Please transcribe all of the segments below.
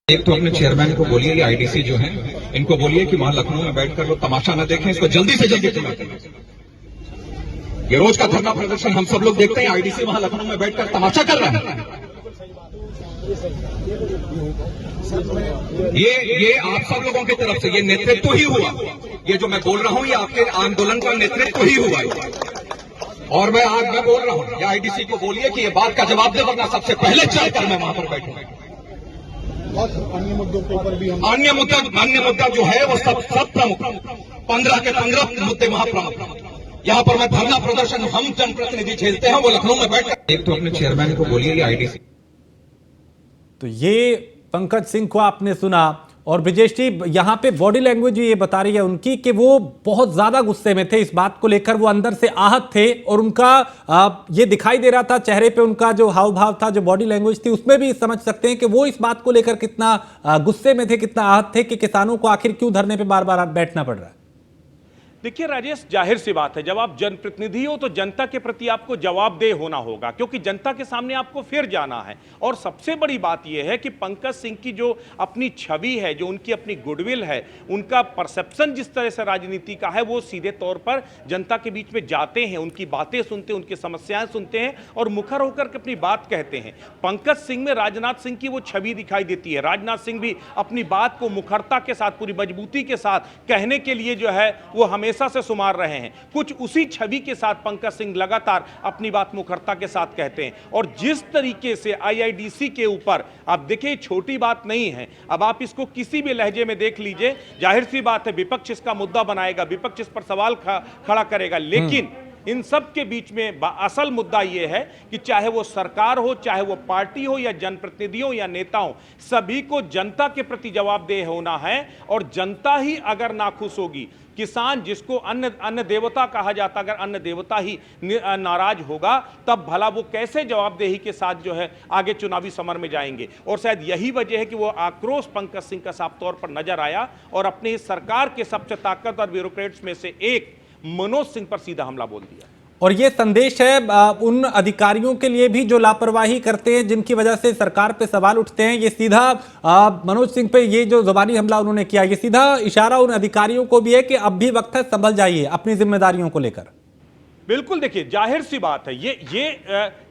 एक तो अपने चेयरमैन को बोलिए, ये आईडीसी जो है इनको बोलिए कि वहां लखनऊ में बैठकर लोग तमाशा न देखें, इसको जल्दी से जल्दी पूरा करें। ये रोज का धरना प्रदर्शन हम सब लोग देखते हैं, आईडीसी वहां लखनऊ में बैठकर तमाशा कर रहा है। ये आप सब लोगों की तरफ से ये नेतृत्व ही हुआ। ये जो मैं बोल रहा हूं ये आपके आंदोलन का नेतृत्व ही हुआ है। और मैं बोल रहा हूं, ये आईडीसी को बोलिए कि ये बात का जवाब दे, वरना सबसे पहले चलकर मैं वहां पर बैठूंगा। अन्य मुद्दों के ऊपर भी हम अन्य मुद्दा जो है वो सब प्रमुख 15 के 15 मुद्दे वहां प्रमुख। यहाँ पर मैं धरना प्रदर्शन हम जनप्रतिनिधि झेलते हैं, वो लखनऊ में बैठकर। एक तो अपने चेयरमैन को बोलिए, ये आईडीसी। तो ये पंकज सिंह को आपने सुना और ब्रिजेश जी यहाँ पे बॉडी लैंग्वेज ये बता रही है उनकी कि वो बहुत ज्यादा गुस्से में थे इस बात को लेकर, वो अंदर से आहत थे और उनका ये दिखाई दे रहा था चेहरे पे, उनका जो हाव भाव था, जो बॉडी लैंग्वेज थी, उसमें भी समझ सकते हैं कि वो इस बात को लेकर कितना गुस्से में थे, कितना आहत थे कि किसानों को आखिर क्यों धरने पे बार बार बैठना पड़ रहा है। देखिए राजेश, जाहिर सी बात है, जब आप जनप्रतिनिधि हो तो जनता के प्रति आपको जवाबदेह होना होगा, क्योंकि जनता के सामने आपको फिर जाना है। और सबसे बड़ी बात यह है कि पंकज सिंह की जो अपनी छवि है, जो उनकी अपनी गुडविल है, उनका परसेप्शन जिस तरह से राजनीति का है, वो सीधे तौर पर जनता के बीच में जाते हैं, उनकी बातें सुनते हैं, उनकी समस्याएं सुनते हैं और मुखर होकर के अपनी बात कहते हैं। पंकज सिंह में राजनाथ सिंह की वो छवि दिखाई देती है। राजनाथ सिंह भी अपनी बात को मुखरता के साथ, पूरी मजबूती के साथ कहने के लिए जो है वो हमेशा से सुमार रहे हैं। कुछ उसी छवि के साथ पंकज सिंह लगातार अपनी बात मुखरता के साथ कहते हैं। और जिस तरीके से आईआईडीसी के ऊपर, आप देखिए छोटी बात नहीं है, अब आप इसको किसी भी लहजे में देख लीजिए, जाहिर सी बात है विपक्ष इसका मुद्दा बनाएगा, विपक्ष इस पर सवाल खड़ा करेगा, लेकिन इन सब के बीच में असल मुद्दा यह है कि चाहे वो सरकार हो, चाहे वो पार्टी हो या जनप्रतिनिधि हो या नेता हो, सभी को जनता के प्रति जवाबदेह होना है। और जनता ही अगर नाखुश होगी, किसान जिसको अन्न देवता कहा जाता, अगर अन्न देवता ही नाराज होगा, तब भला वो कैसे जवाबदेही के साथ जो है आगे चुनावी समर में जाएंगे। और शायद यही वजह है कि वो आक्रोश पंकज सिंह का साफ तौर पर नजर आया और अपने इस सरकार के सबसे ताकतवर ब्यूरोक्रेट्स में से एक मनोज सिंह पर सीधा हमला बोल दिया। और ये संदेश है उन अधिकारियों के लिए भी जो लापरवाही करते हैं, जिनकी वजह से सरकार पे सवाल उठते हैं। ये सीधा मनोज सिंह पे ये जो जुबानी हमला उन्होंने किया, ये सीधा इशारा उन अधिकारियों को भी है कि अब भी वक्त है, संभल जाइए अपनी जिम्मेदारियों को लेकर। बिल्कुल, देखिए जाहिर सी बात है,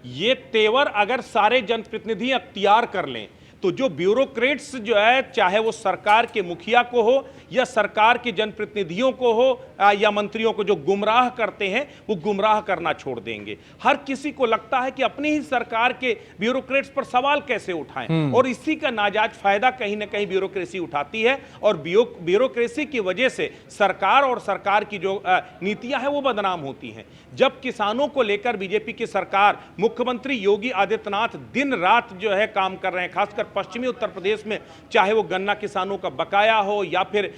ये तेवर अगर सारे जनप्रतिनिधि अख्तियार कर लें तो जो ब्यूरोक्रेट्स जो है, चाहे वो सरकार के मुखिया को हो या सरकार के जनप्रतिनिधियों को हो या मंत्रियों को, जो गुमराह करते हैं वो गुमराह करना छोड़ देंगे। हर किसी को लगता है कि अपनी ही सरकार के ब्यूरोक्रेट्स पर सवाल कैसे उठाएं, और इसी का नाजायज फायदा कहीं ना कहीं ब्यूरोक्रेसी उठाती है। और ब्यूरोक्रेसी की वजह से सरकार और सरकार की जो नीतियां हैं वो बदनाम होती हैं। जब किसानों को लेकर बीजेपी की सरकार, मुख्यमंत्री योगी आदित्यनाथ दिन रात जो है काम कर रहे हैं, खासकर पश्चिमी उत्तर प्रदेश में, चाहे वो गन्ना किसानों का बकाया हो या फिर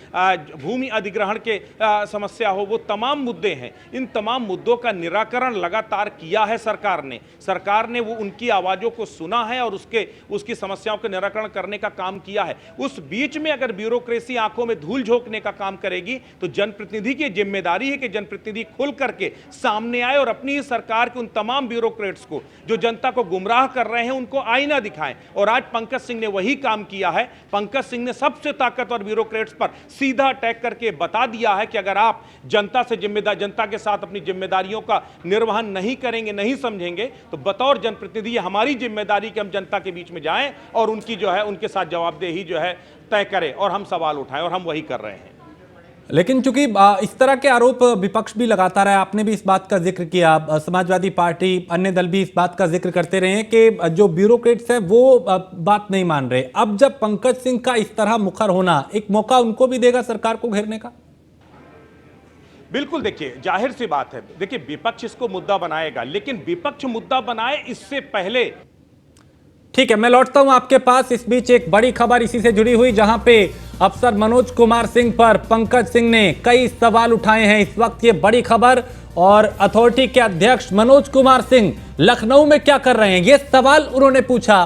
भूमि अधिग्रहण के समस्या हो, वो तमाम मुद्दे हैं। इन तमाम मुद्दों का निराकरण लगातार किया है सरकार ने वो उनकी आवाजों को सुना है और उसकी समस्याओं के निराकरण करने का काम किया है। उस बीच में अगर ब्यूरोक्रेसी आंखों में धूल झोंकने का काम करेगी तो जनप्रतिनिधि की जिम्मेदारी है कि जनप्रतिनिधि खुल करके सामने आए और अपनी सरकार के उन तमाम ब्यूरोक्रेट्स को जो जनता को गुमराह कर रहे हैं उनको आईना दिखाएं। और आज पंकज सिंह ने वही काम किया है। पंकज सिंह ने सबसे ताकतवर ब्यूरोक्रेट्स पर सीधा अटैक करके बता दिया है कि अगर आप जनता के साथ अपनी जिम्मेदारियों का निर्वहन नहीं करेंगे, नहीं समझेंगे, तो बतौर जनप्रतिनिधि हमारी जिम्मेदारी कि हम जनता के बीच में जाएं और उनकी जो है उनके साथ जवाबदेही जो है तय करें और हम सवाल उठाएं, और हम वही कर रहे हैं। लेकिन चूंकि इस तरह के आरोप विपक्ष भी लगाता रहा, आपने भी इस बात का जिक्र किया, समाजवादी पार्टी, अन्य दल भी इस बात का जिक्र करते रहे हैं कि जो ब्यूरोक्रेट्स है वो बात नहीं मान रहे। अब जब पंकज सिंह का इस तरह मुखर होना एक मौका उनको भी देगा सरकार को घेरने का? बिल्कुल, देखिए जाहिर सी बात है, देखिए विपक्ष इसको मुद्दा बनाएगा, लेकिन विपक्ष मुद्दा बनाए इससे पहले। ठीक है, मैं लौटता हूं आपके पास। इस बीच एक बड़ी खबर इसी से जुड़ी हुई, जहां पे अफसर मनोज कुमार सिंह पर पंकज सिंह ने कई सवाल उठाए हैं। इस वक्त ये बड़ी खबर, और अथॉरिटी के अध्यक्ष मनोज कुमार सिंह लखनऊ में क्या कर रहे हैं, ये सवाल उन्होंने पूछा।